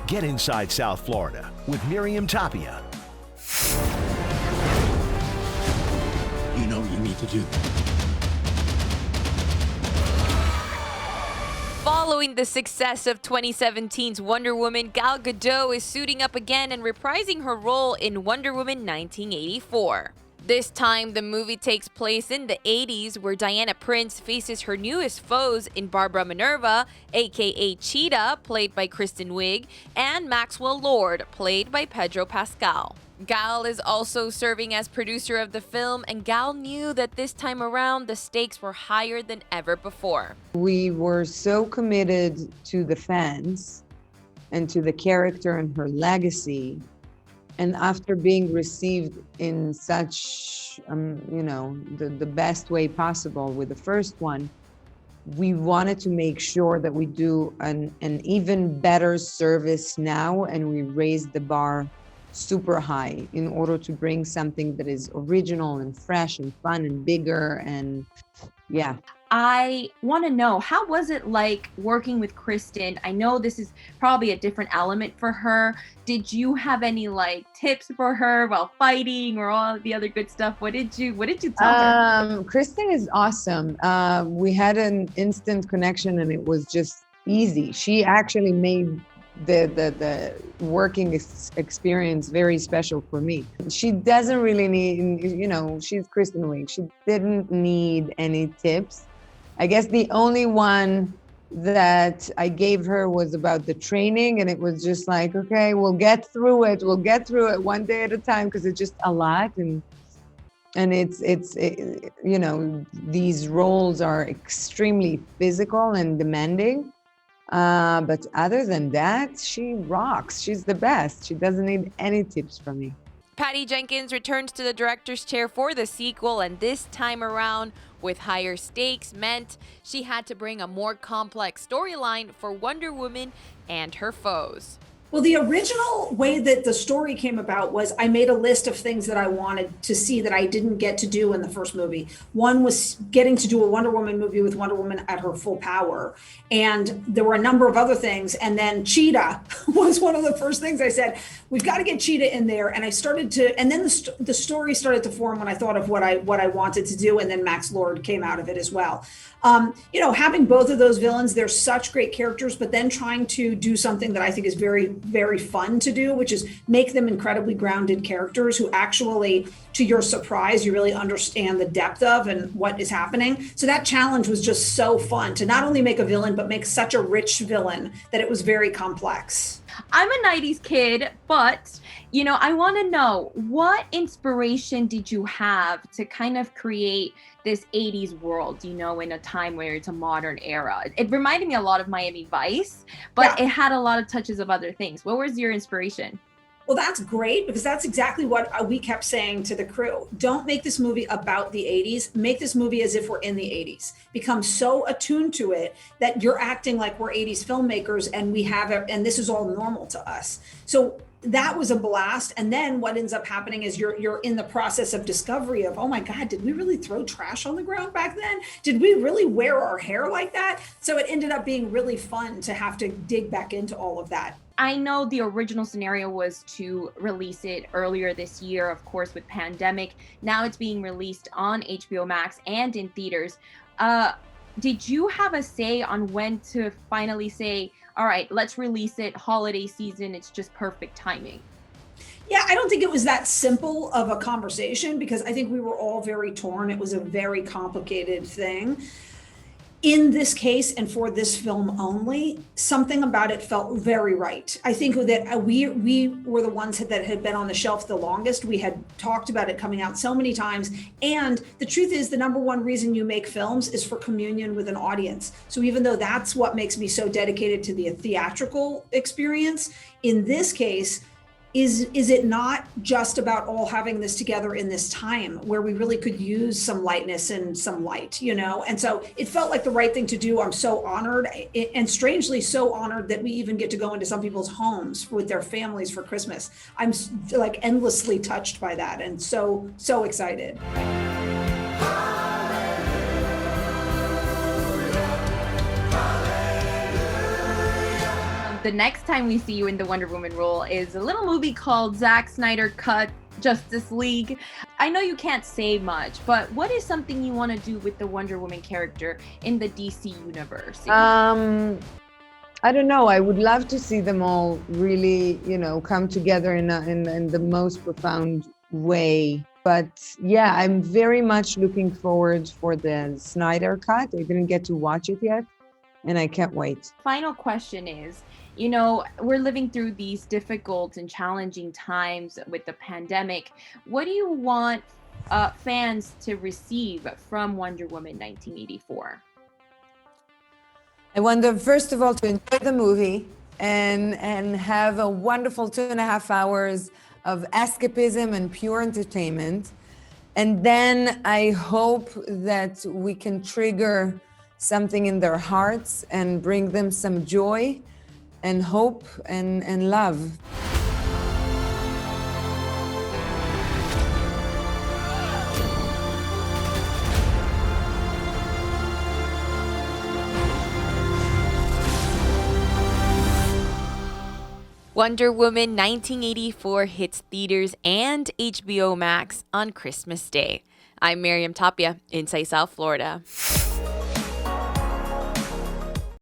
Get inside South Florida with Miriam Tapia. You know what you need to do. Following the success of 2017's Wonder Woman, Gal Gadot is suiting up again and reprising her role in Wonder Woman 1984. This time, the movie takes place in the 80s, where Diana Prince faces her newest foes in Barbara Minerva, aka Cheetah, played by Kristen Wiig, and Maxwell Lord, played by Pedro Pascal. Gal is also serving as producer of the film, and Gal knew that this time around the stakes were higher than ever before. We were so committed to the fans and to the character and her legacy. And after being received in such, the best way possible with the first one, we wanted to make sure that we do an even better service now, and we raised the bar super high in order to bring something that is original and fresh and fun and bigger. And yeah. I want to know, how was it like working with Kristen? I know this is probably a different element for her. Did you have any tips for her while fighting or all the other good stuff? What did you tell her? Kristen is awesome. We had an instant connection and it was just easy. She actually made the working experience very special for me. She doesn't really need, she's Kristen Wiig. She didn't need any tips. I guess the only one that I gave her was about the training, and it was just like, okay, we'll get through it. We'll get through it one day at a time, because it's just a lot. And these roles are extremely physical and demanding. But other than that, she rocks. She's the best. She doesn't need any tips from me. Patty Jenkins returns to the director's chair for the sequel, and this time around, with higher stakes, meant she had to bring a more complex storyline for Wonder Woman and her foes. Well, the original way that the story came about was I made a list of things that I wanted to see that I didn't get to do in the first movie. One was getting to do a Wonder Woman movie with Wonder Woman at her full power. And there were a number of other things. And then Cheetah was one of the first things I said, we've got to get Cheetah in there. And I started to, and then the story started to form when I thought of what I wanted to do. And then Max Lord came out of it as well. Having both of those villains, they're such great characters, but then trying to do something that I think is very, very fun to do, which is make them incredibly grounded characters who actually, to your surprise, you really understand the depth of and what is happening. So that challenge was just so fun to not only make a villain, but make such a rich villain that it was very complex. I'm a 90s kid, but, I want to know, what inspiration did you have to kind of create this 80s world, in a time where it's a modern era? It reminded me a lot of Miami Vice, but It had a lot of touches of other things. What was your inspiration? Well, that's great, because that's exactly what we kept saying to the crew. Don't make this movie about the 80s. Make this movie as if we're in the 80s. Become so attuned to it that you're acting like we're 80s filmmakers and we have it, and this is all normal to us. So that was a blast. And then what ends up happening is you're in the process of discovery of, oh my God, did we really throw trash on the ground back then? Did we really wear our hair like that? So it ended up being really fun to have to dig back into all of that. I know the original scenario was to release it earlier this year, of course, with pandemic. Now it's being released on HBO Max and in theaters. Did you have a say on when to finally say, all right, let's release it holiday season, it's just perfect timing? Yeah, I don't think it was that simple of a conversation, because I think we were all very torn. It was a very complicated thing. In this case, and for this film only, something about it felt very right. I think that we were the ones that had been on the shelf the longest. We had talked about it coming out so many times. And the truth is, the number one reason you make films is for communion with an audience. So even though that's what makes me so dedicated to the theatrical experience, in this case, is it not just about all having this together in this time where we really could use some lightness and some light, And so it felt like the right thing to do. I'm so honored, and strangely so honored that we even get to go into some people's homes with their families for Christmas. I'm endlessly touched by that, and so excited. the next time we see you in the Wonder Woman role is a little movie called Zack Snyder Cut Justice League. I know you can't say much, but what is something you want to do with the Wonder Woman character in the DC universe? I don't know. I would love to see them all really, come together in the most profound way. But yeah, I'm very much looking forward for the Snyder Cut. I didn't get to watch it yet, and I can't wait. Final question is, we're living through these difficult and challenging times with the pandemic. What do you want fans to receive from Wonder Woman 1984? I want them, first of all, to enjoy the movie and have a wonderful 2.5 hours of escapism and pure entertainment. And then I hope that we can trigger something in their hearts and bring them some joy and hope and love. Wonder Woman 1984 hits theaters and HBO Max on Christmas Day. I'm Miriam Tapia, inside South Florida.